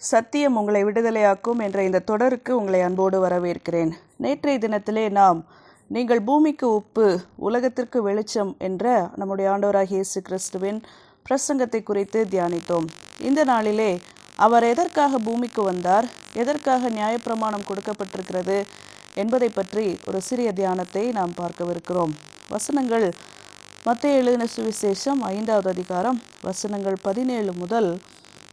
சத்தியம் உங்களை விடுதலையாக்கும் என்ற இந்த தொடருக்கு உங்களை அன்போடு வரவேற்கிறேன். நேற்றைய தினத்திலே நாம் நீங்கள் பூமிக்கு உப்பு உலகத்திற்கு வெளிச்சம் என்ற நம்முடைய ஆண்டவராகிய இயேசு கிறிஸ்துவின் பிரசங்கத்தை குறித்து தியானித்தோம். இந்த நாளிலே அவர் எதற்காக பூமிக்கு வந்தார், எதற்காக நியாயப்பிரமாணம் கொடுக்கப்பட்டிருக்கிறது என்பதை பற்றி ஒரு சிறிய தியானத்தை நாம் பார்க்கவிருக்கிறோம். வசனங்கள் மத்தேயு எழுதின சுவிசேஷம் 5வது அதிகாரம் வசனங்கள் 17 முதல்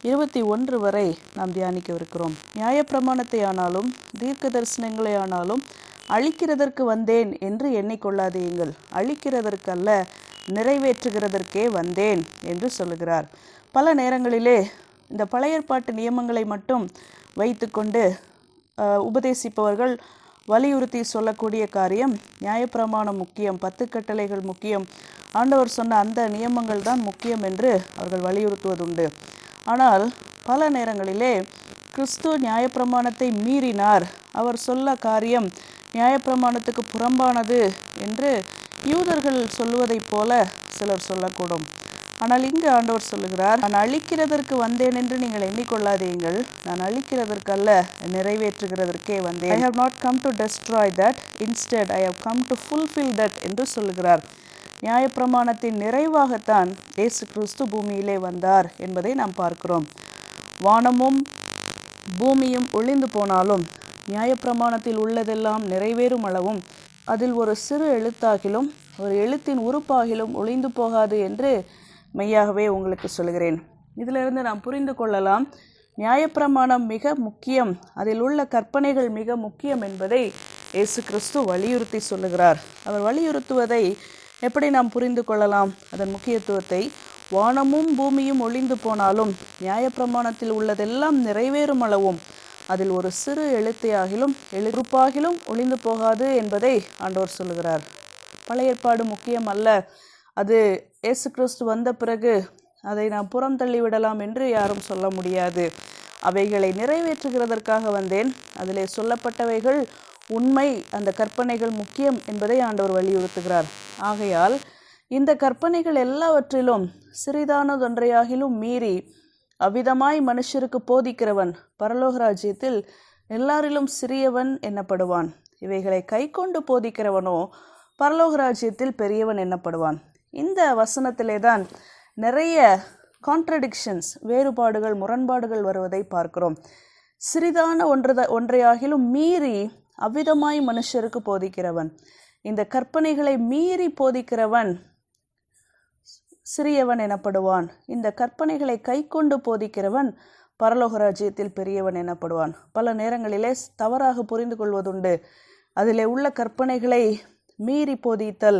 21 வரை நாம் தியானிக்கவிருக்கிறோம். நியாயப்பிரமாணத்தை ஆனாலும் தீர்க்க தரிசனங்களை ஆனாலும் அழிக்கிறதற்கு வந்தேன் என்று எண்ணிக்கொள்ளாதீங்கள், அழிக்கிறதற்கல்ல நிறைவேற்றுகிறதற்கே வந்தேன் என்று சொல்லுகிறார். பல நேரங்களிலே இந்த பழைய ஏற்பாட்டு நியமங்களை மட்டும் வைத்துக்கொண்டு உபதேசிப்பவர்கள் வலியுறுத்தி சொல்லக்கூடிய காரியம் நியாயப்பிரமாணம் முக்கியம், 10 கட்டளைகள் முக்கியம், ஆண்டவர் சொன்ன அந்த நியமங்கள் தான் முக்கியம் என்று அவர்கள் வலியுறுத்துவதுண்டு. ஆனால் பல நேரங்களிலே கிறிஸ்து நியாயப்பிரமாணத்தை மீறினார், அவர் சொல்ல காரியம் நியாயப்பிரமாணத்துக்கு புறம்பானது என்று யூதர்கள் சொல்லுவதைப் போல சிலர் சொல்லக்கூடும். ஆனால் இங்கு ஆண்டவர் சொல்லுகிறார், நான் அழிக்கிறதற்கு வந்தேன் என்று நீங்கள் எண்ணிக்கொள்ளாதீங்கள், நான் அழிக்கிறதற்கல்ல நிறைவேற்றுகிறதற்கே வந்தேன். I have not come to destroy that, instead I have come to fulfill that என்று சொல்லுகிறார். நியாயப்பிரமாணத்தின் நிறைவாகத்தான் இயேசு கிறிஸ்து பூமியிலே வந்தார் என்பதை நாம் பார்க்கிறோம். வானமும் பூமியும் ஒளிந்து போனாலும் நியாயப்பிரமாணத்தில் உள்ளதெல்லாம் நிறைவேறும் அளவும் அதில் ஒரு சிறு எழுத்தாகிலும் ஒரு எழுத்தின் உறுப்பாகிலும் ஒளிந்து போகாது என்று மெய்யாகவே உங்களுக்கு சொல்கிறேன். இதிலிருந்து நாம் புரிந்து கொள்ளலாம், நியாயப்பிரமாணம் மிக முக்கியம், அதில் உள்ள கற்பனைகள் மிக முக்கியம் என்பதை இயேசு கிறிஸ்து வலியுறுத்தி சொல்லுகிறார். அவர் வலியுறுத்துவதை எப்படி நாம் புரிந்து கொள்ளலாம்? அதன் முக்கியத்துவத்தை, வானமும் பூமியும் ஒளிந்து போனாலும் நியாயப்பிரமாணத்தில் உள்ளதெல்லாம் நிறைவேறும் அளவும் அதில் ஒரு சிறு எழுத்தையாகிலும் எழுப்பாகிலும் ஒளிந்து போகாது என்பதை ஆண்டவர் சொல்லுகிறார். பழைய ஏற்பாடு முக்கியம் அல்ல, அது இயேசு கிறிஸ்து வந்த பிறகு அதை நாம் புறம் தள்ளிவிடலாம் என்று யாரும் சொல்ல முடியாது. அவைகளை நிறைவேற்றுகிறதற்காக வந்தேன், அதிலே சொல்லப்பட்டவைகள் உண்மை, அந்த கற்பனைகள் முக்கியம் என்பதை ஆண்டவர் வலியுறுத்துகிறார். ஆகையால் இந்த கற்பனைகள் எல்லாவற்றிலும் சிறிதானதொன்றையாகிலும் மீறி அவ்விதமாய் மனுஷருக்கு போதிக்கிறவன் பரலோக ராஜ்யத்தில் எல்லாரிலும் சிறியவன் எண்ணப்படுவான். இவைகளை கை கொண்டு போதிக்கிறவனோ பரலோக ராஜ்யத்தில் பெரியவன் எண்ணப்படுவான். இந்த வசனத்திலே தான் நிறைய கான்ட்ரடிக்ஷன்ஸ், வேறுபாடுகள், முரண்பாடுகள் வருவதை பார்க்கிறோம். சிறிதான ஒன்றையாகிலும் மீறி அவ்விதமாய் மனுஷருக்கு போதிக்கிறவன், இந்த கற்பனைகளை மீறி போதிக்கிறவன் சிறியவன் எனப்படுவான். இந்த கற்பனைகளை கை கொண்டு போதிக்கிறவன் பரலோக ராஜ்யத்தில் பெரியவன் எனப்படுவான். பல நேரங்களிலே தவறாக புரிந்து கொள்வதுண்டு. அதிலே உள்ள கற்பனைகளை மீறி போதித்தல்,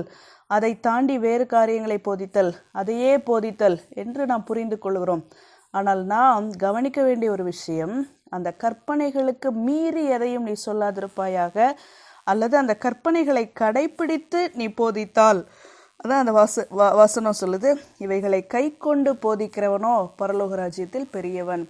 அதை தாண்டி வேறு காரியங்களை போதித்தல், அதையே போதித்தல் என்று நாம் புரிந்து கொள்கிறோம். ஆனால் நாம் கவனிக்க வேண்டிய ஒரு விஷயம், அந்த கற்பனைகளுக்கு மீறி எதையும் நீ சொல்லாதிருப்பாயாக, அல்லது அந்த கற்பனைகளை கடைப்பிடித்து நீ போதித்தால், அதான் அந்த வசனம் சொல்லுது, இவைகளை கை கொண்டு போதிக்கிறவனோ பரலோக ராஜ்யத்தில் பெரியவன்.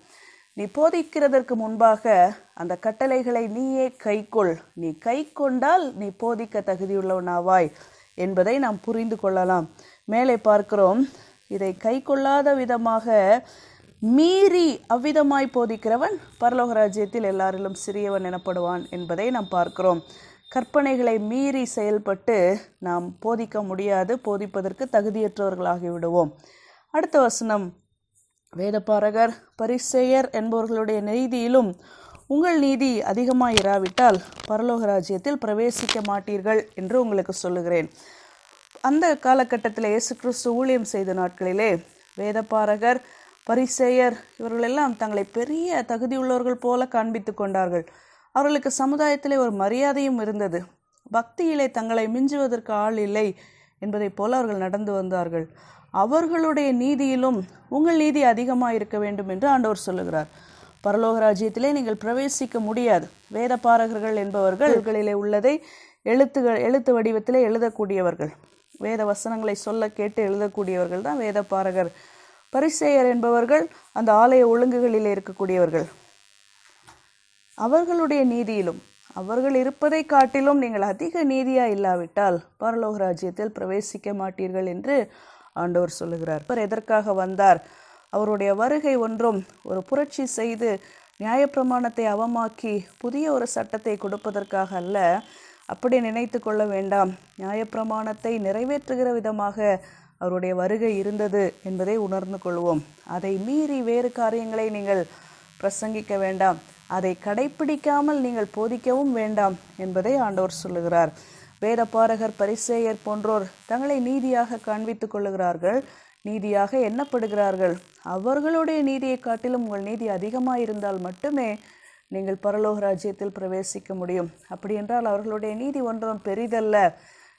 நீ போதிக்கிறதற்கு முன்பாக அந்த கட்டளைகளை நீயே கைக்கொள், நீ கை கொண்டால் நீ போதிக்க தகுதியுள்ளவனாவாய் என்பதை நாம் புரிந்து கொள்ளலாம். மேலே பார்க்கிறோம், இதை கை கொள்ளாத விதமாக மீறி அவ்விதமாய் போதிக்கிறவன் பரலோக ராஜ்யத்தில் எல்லாரிலும் சிறியவன் எனப்படுவான் என்பதை நாம் பார்க்கிறோம். கற்பனைகளை மீறி செயல்பட்டு நாம் போதிக்க முடியாது, போதிப்பதற்கு தகுதியற்றவர்களாகி விடுவோம். அடுத்த வசனம், வேதபாரகர் பரிசேயர் என்பவர்களுடைய நீதியிலும் உங்கள் நீதி அதிகமாக இராவிட்டால் பரலோக ராஜ்யத்தில் பிரவேசிக்க மாட்டீர்கள் என்று உங்களுக்கு சொல்லுகிறேன். அந்த காலகட்டத்தில் இயேசு கிறிஸ்து ஊழியம் செய்த நாட்களிலே வேதபாரகர் பரிசேயர் இவர்களெல்லாம் தங்களை பெரிய தகுதியுள்ளவர்கள் போல காண்பித்து கொண்டார்கள். அவர்களுக்கு சமுதாயத்திலே ஒரு மரியாதையும் இருந்தது. பக்தியிலே தங்களை மிஞ்சுவதற்கு ஆள் இல்லை என்பதை போல அவர்கள் நடந்து வந்தார்கள். அவர்களுடைய நீதியிலும் உங்கள் நீதி அதிகமாக இருக்க வேண்டும் என்று ஆண்டவர் சொல்லுகிறார். பரலோக ராஜ்யத்திலே நீங்கள் பிரவேசிக்க முடியாது. வேத பாரகர்கள் என்பவர்களிலே உள்ளதை எழுத்து வடிவத்திலே எழுதக்கூடியவர்கள், வேத வசனங்களை சொல்ல கேட்டு எழுதக்கூடியவர்கள் தான் வேத பாரகர். பரிசேயர் என்பவர்கள் அந்த ஆலய ஒழுங்குகளிலே இருக்கக்கூடியவர்கள். அவர்களுடைய நீதியிலும் அவர்கள் இருப்பதை காட்டிலும் நீங்கள் அதிக நீதியா இல்லாவிட்டால் பரலோக ராஜ்யத்தில் பிரவேசிக்க மாட்டீர்கள் என்று ஆண்டவர் சொல்லுகிறார். அவர் எதற்காக வந்தார்? அவருடைய வருகை ஒன்றும் ஒரு புரட்சி செய்து நியாயப்பிரமாணத்தை அவமாக்கி புதிய ஒரு சட்டத்தை கொடுப்பதற்காக அல்ல. அப்படி நினைத்து கொள்ள வேண்டாம். நியாயப்பிரமாணத்தை நிறைவேற்றுகிற விதமாக அவருடைய வருகை இருந்தது என்பதை உணர்ந்து கொள்வோம். அதை மீறி வேறு காரியங்களை நீங்கள் பிரசங்கிக்க வேண்டாம். அதை கடைப்பிடிக்காமல் நீங்கள் போதிக்கவும் வேண்டாம் என்பதை ஆண்டவர் சொல்லுகிறார். வேத பாரகர், பரிசேயர் போன்றோர் தங்களை நீதியாக காண்பித்துக் கொள்ளுகிறார்கள், நீதியாக எண்ணப்படுகிறார்கள். அவர்களுடைய நீதியை காட்டிலும் உங்கள் நீதி அதிகமாக இருந்தால் மட்டுமே நீங்கள் பரலோக ராஜ்யத்தில் பிரவேசிக்க முடியும். அப்படி என்றால் அவர்களுடைய நீதி ஒன்றும் பெரிதல்ல,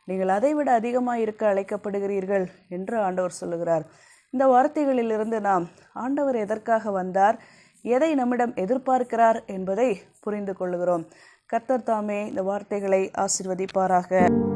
நீங்கள் அதைவிட அதிகமாக இருக்க அழைக்கப்படுகிறீர்கள் என்று ஆண்டவர் சொல்லுகிறார். இந்த வார்த்தைகளிலிருந்து நாம் ஆண்டவர் எதற்காக வந்தார், எதை நம்மிடம் எதிர்பார்க்கிறார் என்பதை புரிந்து கொள்ளுகிறோம். கர்த்தர் தாமே இந்த வார்த்தைகளை ஆசீர்வதிப்பாராக.